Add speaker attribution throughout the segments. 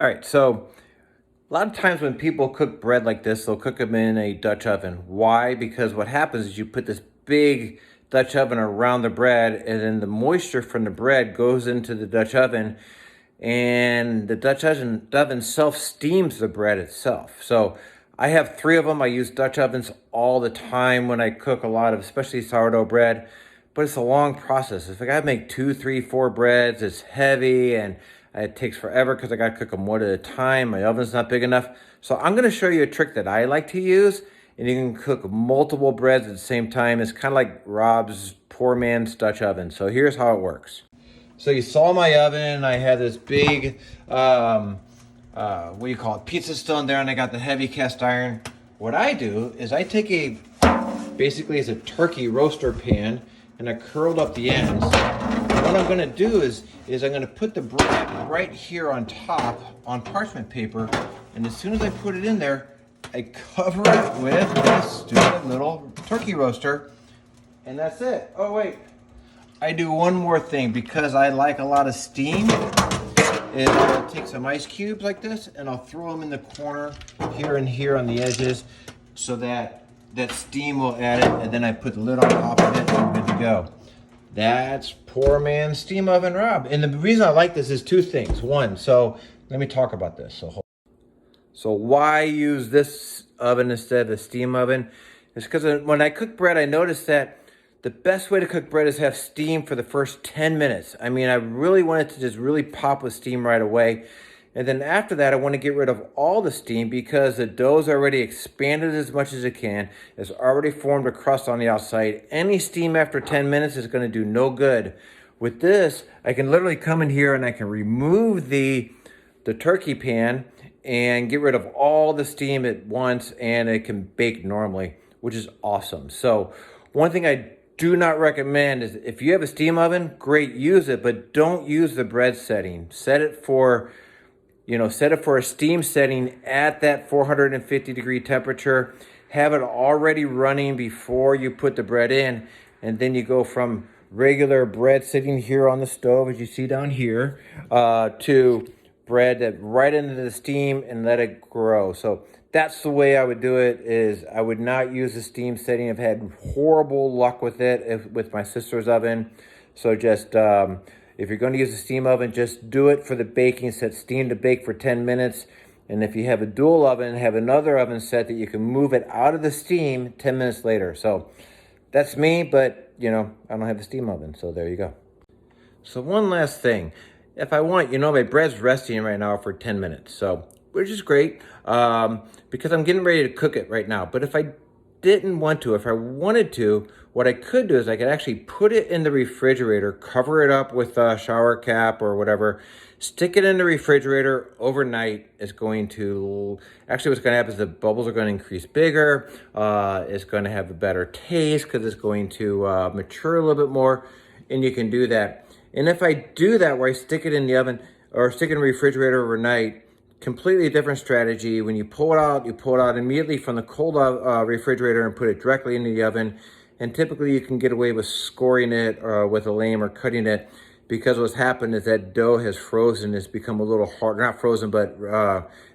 Speaker 1: All right, so a lot of times when people cook bread like this, they'll cook them in a Dutch oven. Why? Because what happens is you put this big Dutch oven around the bread, and then the moisture from the bread goes into the Dutch oven, and the Dutch oven self steams the bread itself. So I have three of them. I use Dutch ovens all the time when I cook a lot of, especially sourdough bread. But it's a long process. If I gotta make 2, 3, 4 breads, it's heavy and it takes forever because I gotta cook them one at a time. My oven's not big enough. So I'm gonna show you a trick that I like to use, and you can cook multiple breads at the same time. It's kind of like Rob's poor man's Dutch oven. So here's how it works. So you saw my oven. I had this big, what do you call it, pizza stone there, and I got the heavy cast iron. What I do is I take basically it's a turkey roaster pan, and I curled up the ends. What I'm gonna do is I'm gonna put the bread right here on top on parchment paper, and as soon as I put it in there, I cover it with this stupid little turkey roaster, and that's it. Oh wait, I do one more thing because I like a lot of steam. Is I'll take some ice cubes like this, and I'll throw them in the corner here and here on the edges, so that steam will add it, and then I put the lid on top of it, and I'm good to go. That's poor man's steam oven Rob. And the reason I like this is two things. One, so let me talk about this. So why use this oven instead of the steam oven? It's because when I cook bread, I noticed that the best way to cook bread is have steam for the first 10 minutes. I mean, I really want it to just really pop with steam right away. And then after that, I want to get rid of all the steam because the dough's already expanded as much as it can. It's already formed a crust on the outside. Any steam after 10 minutes is going to do no good. With this, I can literally come in here and I can remove the turkey pan and get rid of all the steam at once, and it can bake normally, which is awesome. So one thing I do not recommend is if you have a steam oven, great, use it, but don't use the bread setting. Set it for a steam setting at that 450 degree temperature. Have it already running before you put the bread in. And then you go from regular bread sitting here on the stove, as you see down here, to bread that right into the steam and let it grow. So that's the way I would do it. Is I would not use the steam setting. I've had horrible luck with it with my sister's oven. So just if you're going to use a steam oven, just do it for the baking. Set steam to bake for 10 minutes. And if you have a dual oven, have another oven set that you can move it out of the steam 10 minutes later. So that's me, but I don't have a steam oven. So there you go. So one last thing. If I want, my bread's resting right now for 10 minutes. So, which is great because I'm getting ready to cook it right now. But if I didn't want to, if I wanted to, what I could do is I could actually put it in the refrigerator, cover it up with a shower cap or whatever, stick it in the refrigerator overnight. What's going to happen is the bubbles are going to increase bigger. It's going to have a better taste because it's going to mature a little bit more, and you can do that. And if I do that where I stick it in the oven or stick it in the refrigerator overnight, completely different strategy. When you pull it out immediately from the cold refrigerator and put it directly into the oven. And typically you can get away with scoring it with a lame or cutting it, because what's happened is that dough has frozen. It's become a little hard, not frozen, but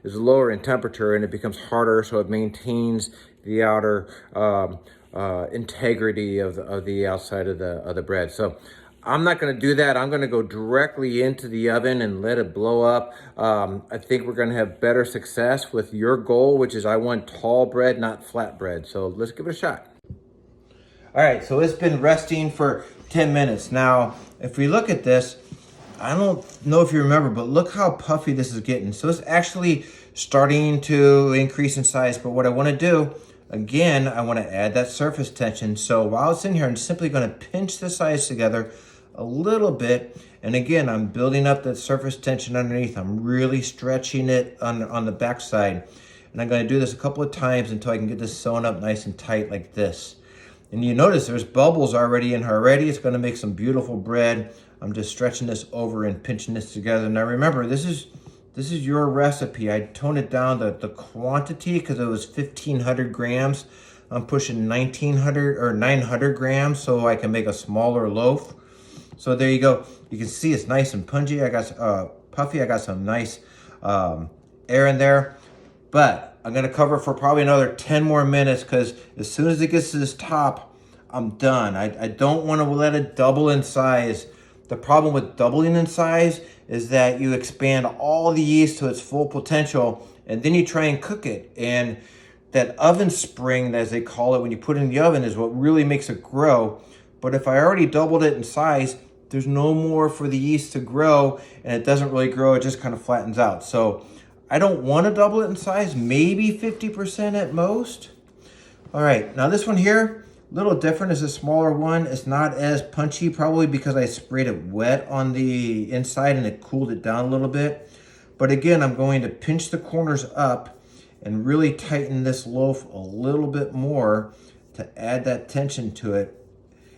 Speaker 1: is lower in temperature, and it becomes harder, so it maintains the outer integrity of the outside of the bread. So I'm not going to do that. I'm going to go directly into the oven and let it blow up. I think we're going to have better success with your goal, which is I want tall bread, not flat bread. So let's give it a shot. All right, so it's been resting for 10 minutes. Now, if we look at this, I don't know if you remember, but look how puffy this is getting. So it's actually starting to increase in size. But what I want to do, again, I want to add that surface tension. So while it's in here, I'm simply going to pinch the sides together a little bit. And again, I'm building up that surface tension underneath. I'm really stretching it on the back side. And I'm going to do this a couple of times until I can get this sewn up nice and tight like this. And you notice there's bubbles already in here already. It's going to make some beautiful bread. I'm just stretching this over and pinching this together. Now remember, this is your recipe. I toned it down the quantity because it was 1,500 grams. I'm pushing 1,900 or 900 grams so I can make a smaller loaf. So there you go. You can see it's nice and puffy. I got some nice air in there. But I'm gonna cover it for probably another 10 more minutes because as soon as it gets to this top, I'm done. I don't want to let it double in size. The problem with doubling in size is that you expand all the yeast to its full potential and then you try and cook it. And that oven spring, as they call it, when you put it in the oven is what really makes it grow. But if I already doubled it in size, there's no more for the yeast to grow and it doesn't really grow, it just kind of flattens out. So I don't want to double it in size, maybe 50% at most. All right, now this one here, a little different, is a smaller one. It's not as punchy, probably because I sprayed it wet on the inside and it cooled it down a little bit. But again, I'm going to pinch the corners up and really tighten this loaf a little bit more to add that tension to it.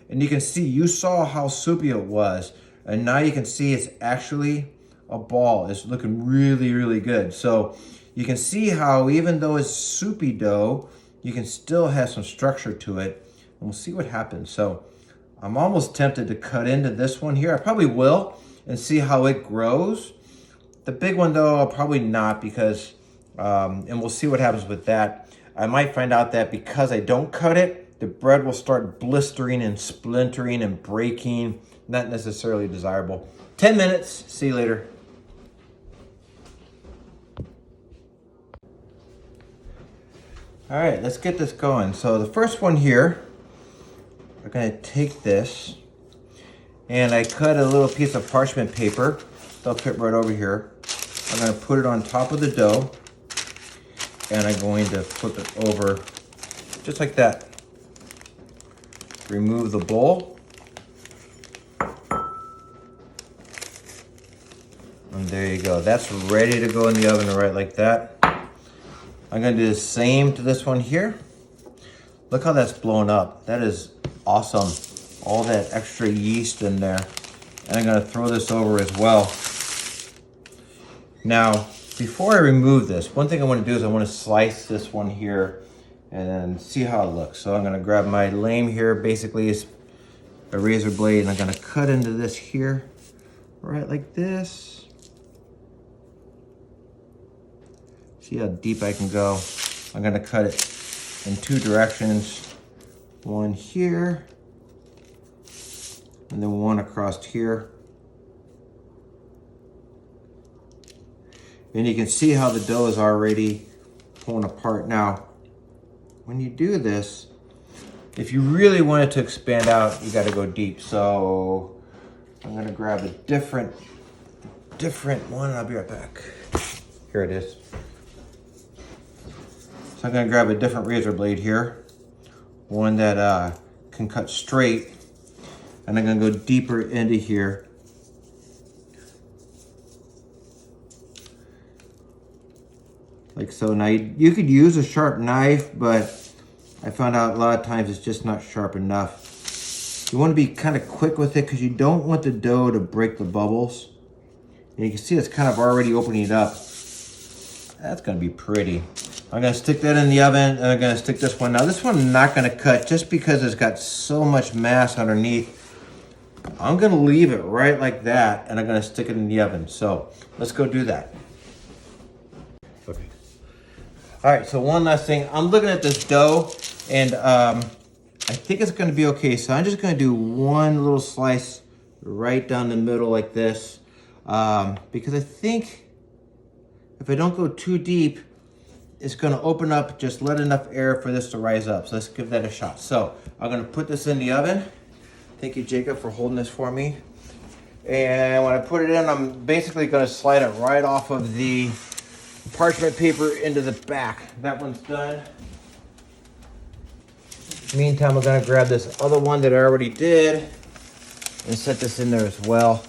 Speaker 1: And you can see, you saw how soupy it was. And now you can see it's actually a ball. It's looking really, really good. So you can see how even though it's soupy dough, you can still have some structure to it. And we'll see what happens. So I'm almost tempted to cut into this one here. I probably will and see how it grows. The big one though, I'll probably not because, and we'll see what happens with that. I might find out that because I don't cut it, the bread will start blistering and splintering and breaking. Not necessarily desirable. 10 minutes, see you later. All right, let's get this going. So the first one here, we're gonna take this and I cut a little piece of parchment paper. They'll fit right over here. I'm gonna put it on top of the dough and I'm going to flip it over just like that. Remove the bowl. And there you go. That's ready to go in the oven right like that. I'm gonna do the same to this one here. Look how that's blown up. That is awesome. All that extra yeast in there. And I'm gonna throw this over as well. Now, before I remove this, one thing I wanna do is I wanna slice this one here and then see how it looks. So I'm gonna grab my lame here, basically it's a razor blade, and I'm gonna cut into this here, right like this. See how deep I can go. I'm gonna cut it in two directions. One here, and then one across here. And you can see how the dough is already pulling apart. Now, when you do this, if you really want it to expand out, you gotta go deep. So I'm gonna grab a different one, and I'll be right back. Here it is. So I'm gonna grab a different razor blade here, one that can cut straight, and I'm gonna go deeper into here. Like so. Now you could use a sharp knife, but I found out a lot of times it's just not sharp enough. You want to be kind of quick with it because you don't want the dough to break the bubbles. And you can see it's kind of already opening it up. That's gonna be pretty. I'm gonna stick that in the oven, and I'm gonna stick this one. Now this one I'm not gonna cut just because it's got so much mass underneath. I'm gonna leave it right like that, and I'm gonna stick it in the oven. So let's go do that. Okay. All right, so one last thing. I'm looking at this dough, and I think it's gonna be okay. So I'm just gonna do one little slice right down the middle like this, because I think if I don't go too deep, it's gonna open up, just let enough air for this to rise up. So let's give that a shot. So I'm gonna put this in the oven. Thank you, Jacob, for holding this for me. And when I put it in, I'm basically gonna slide it right off of the parchment paper into the back. That one's done. Meantime, I'm gonna grab this other one that I already did and set this in there as well.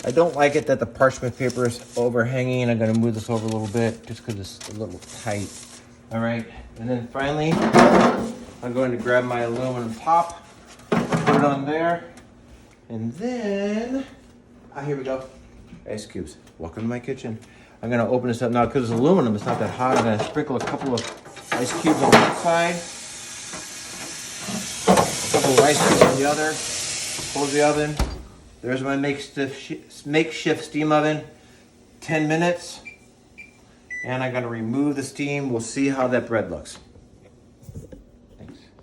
Speaker 1: I don't like it that the parchment paper is overhanging. I'm gonna move this over a little bit just because it's a little tight. All right, and then finally, I'm going to grab my aluminum top, put it on there, and then, here we go, ice cubes. Welcome to my kitchen. I'm gonna open this up now because it's aluminum, it's not that hot. I'm gonna sprinkle a couple of ice cubes on one side, a couple of ice cubes on the other, close the oven. There's my makeshift steam oven, 10 minutes, And I'm gonna remove the steam. We'll see how that bread looks.